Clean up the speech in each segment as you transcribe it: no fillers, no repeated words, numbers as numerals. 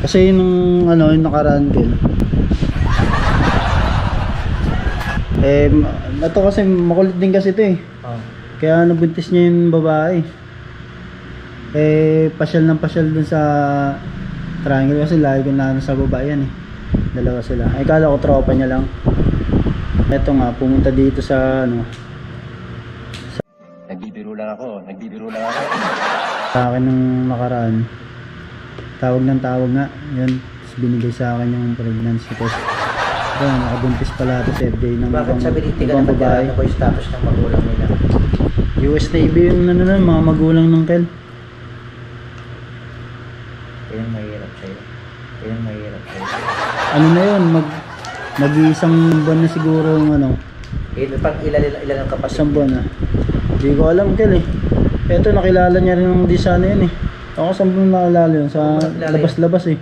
Kasi nung ano, yung nakaraan din. Ito kasi makulit din kasi ito eh. Oh. Kaya nabuntis niya yung babae. Pasyal ng pasyal dun sa triangle kasi lagi ko na sa babae yan eh. Dalawa sila. Kala ko tropa niya lang. Ito nga, pumunta dito sa ano. Nagbibiro lang ako. Sa akin nung nakaraan. Tawag ng tawag nga. Yun. Tapos binigay sa akin yung pregnancy test. Ayun, nakabuntis pala ito sa FDA ng Bakit sabi dito ka ibang naman babae. ano ba yung status ng magulang nila? US Navy yung ano nun, mga magulang ng Kel. Yan ang mahirap sa'yo. Ano na yun, mag-iisang buwan na siguro yung ano. Ilan ang kapatid? Isang buwan na. Hindi ko alam Kel eh. Eto nakilala niya rin ng disana yun eh. Ako sa buwan nakilala yun, sa labas-labas eh.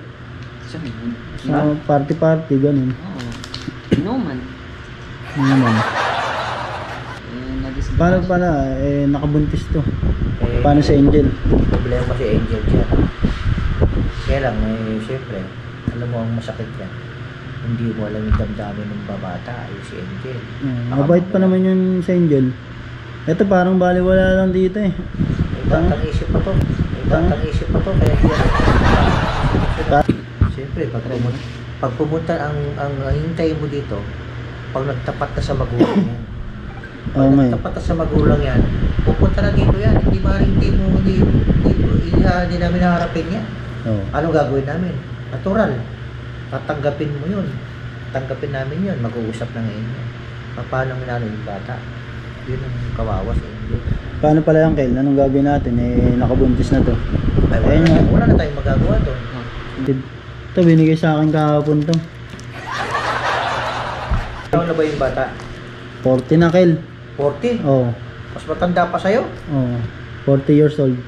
Sa party-party, ganun. Inuman. Ano naman. Nag-isip Paano pala, nakabuntis to. Eh, Paano si Angel? Problema si Angel siya. Kaya lang, siyempre, alam mo ang masakit yan. Hindi mo alam yung damdamin ng babata ay si Angel. Mabait pa naman yun si Angel. Ito parang baliwala lang dito eh. May isip pa to. Kaya yan. Siyempre, pag pumunta ang hintay mo dito, pag nagtapat na sa magulang yan. Pag nagtapat na sa magulang yan, pupunta na dito yan. Hindi namin haharapin yan. Oh. Anong gagawin namin? Natural. Tatanggapin mo yun. Tanggapin namin yun. Mag-uusap na ngayon yan. Paano minano yung bata? Yun ang kawawa sa inyo. Paano pala yung Kel? Anong gagawin natin? Nakabuntis na to. Ay, wala na tayong magagawa doon. Ito binigay sa akin kahapon to. Ano na ba yung bata? 40 na Kel. 40? Oh. Mas matanda pa sa'yo? Oh. 40 years old.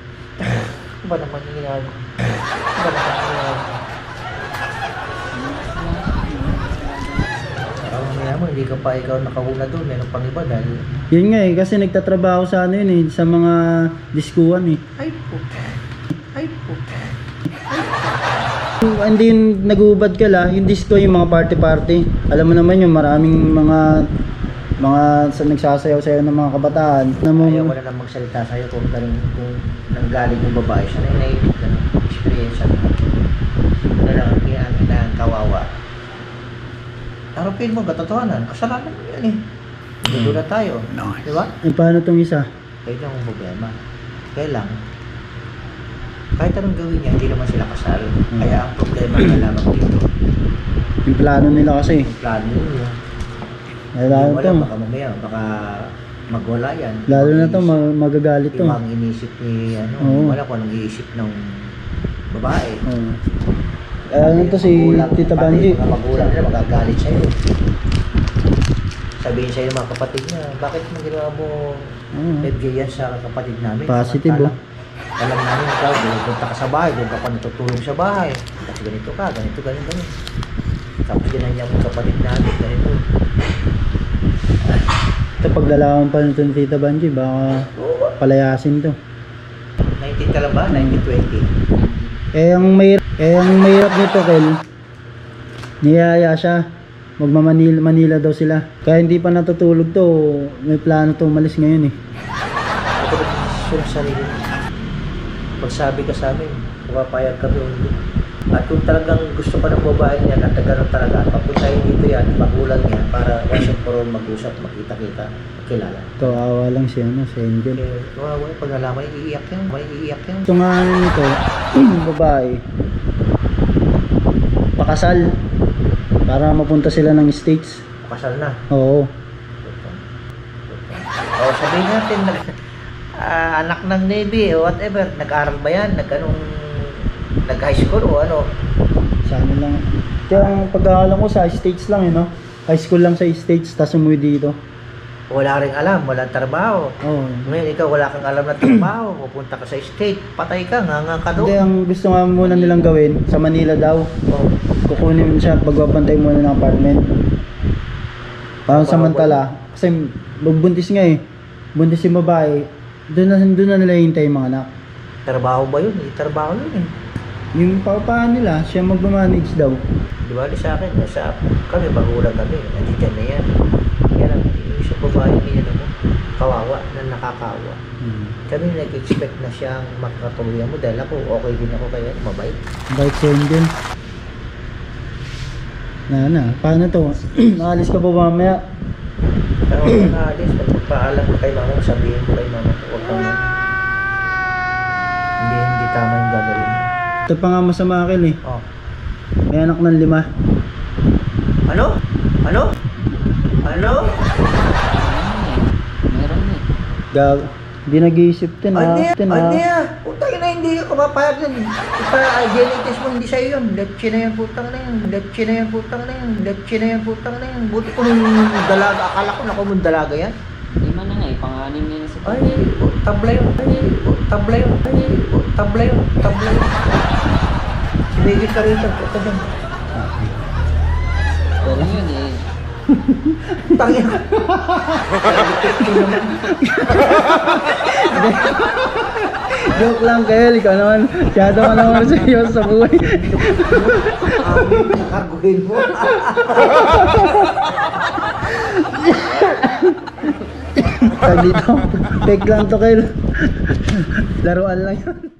Ano ba naman yung ginagawa? Mamaya mo, hindi ka pa ikaw nakahula doon. Meron pang iba dahil... Yun nga eh, kasi nagtatrabaho sa ano yun eh, sa mga diskuan eh. Ay po. Hindi yung nag-uubad ka la, yung disco yung mga party-party. Alam mo naman yung maraming mga nagsasayaw-sayaw ng mga kabataan. Ayaw ko na lang magsalita sa'yo kung nanggaling yung babae. Siya na yung naibig na experience na. Ano lang, ang kawawa. Harapin mo, katotohanan. Kasalanan mo yan eh. Dito na tayo. Nice. Diba? Paano tong isa? Kaya lang ang problema. Kaya lang, kahit anong gawin niya, hindi naman sila kasal. Kaya ang problema na lamang dito. Yung plano nila kasi. Yung plano niya. Lalo Wala, to. baka mamaya, baka magwala yan. Lalo na to, magagalit to. Yung ang inisip ni, Oo. wala ko anong iisip ng babae. Oh. Ano to si Tita Banji? Mga magulang nila magagalit sa'yo. Sabihin sa'yo ng mga kapatid niya, bakit mo ginawa mo FJ yan sa kapatid namin? Positive, oh. Alam namin ikaw, punta ka sa bahay, doon ka pa natutulong sa bahay. Kasi ganito ka, ganito. Tapos ginanyan mo kapatid namin, ganito. Ito paglalaman pa nito ni Tita Banji, baka palayasin to. 19 ka lang ba? 1920? Ang mahirap nito Kel, niyaya siya. Manila daw sila. Kaya hindi pa natutulog to, may plano to umalis ngayon eh. Ito ba desisyon sa sarili mo? Magsabi ka sa amin, papayag kami o hindi. At kung talagang gusto ka ng babae niyan at nagkaroon talaga, papuntahin dito yan, magulang niya para once and for all mag-usap, makita-kita, makilala. Kawawa lang siya, si Angel. Okay, kawawa, pag nalaman, iiyak yan. Ito nga nito, babae, pakasal, para mapunta sila ng States. Kasal na. Oo. O sabihin natin, anak ng Navy o whatever, nag-aral ba yan? Nag-high school o ano? Sana lang. Kaya ang pag-aalam ko sa States lang no? High school lang sa States, tapos umuwi dito. Wala rin alam, walang trabaho. Oo. Ngayon ikaw wala kang alam na trabaho, pupunta ka sa state, patay ka, nga ka doon. Hindi, ang gusto nga muna nilang gawin, sa Manila daw, kukunin siya, pagbabantay muna ng apartment. Parang samantala, kasi magbuntis nga eh. Buntis yung babae, doon na nila hintay yung mga anak. Trabaho ba yun? Trabaho yun eh. Yung papahan nila, siya magmamanage daw. Di ba sa akin, nasa kami, magulang kami, nandiyan na yan. Kaya lang, yung sa babae niya mo, kawawa, na nakakawa. Kami nag-expect na siyang makakatuluyan mo dahil ako, okay din ako kaya, mabait. Bike same din. Paano to? Nakalis ka pa mamaya? Pero kung naalis, pagpapaalam ko kay mama, sabihin ko kay mama, huwag kang hindi tama yung gagawin mo. Ito pa nga masama akin eh. Oh. May anak ng 5. Ano? Ano? Ano? Meron eh. Gag. Hindi nag-iisip din ha. Ano yan? Putang na hindi ka mapayag nun. Ipa-genetics mo, hindi sa'yo yun. Leche na yan, putang na yan. Leche na yan, putang na yan. Leche na yan, putang na yan. Buti ko nung dalaga. Akala ko naku mong dalaga yan. Lima na nga eh. Panganim niya na sa Ay, tabla yun. Ay, tabla yun. Ay, tabla yun. Tabla yun. Sinigit ka rin ito. Putang yan. Pero yun eh. Tangin. Joke lang Kel, ikaw naman. Masyado ka naman seryoso sa buhay. Karguhin mo. Tag dito. Fake lang to Kel. Laruan lang yun.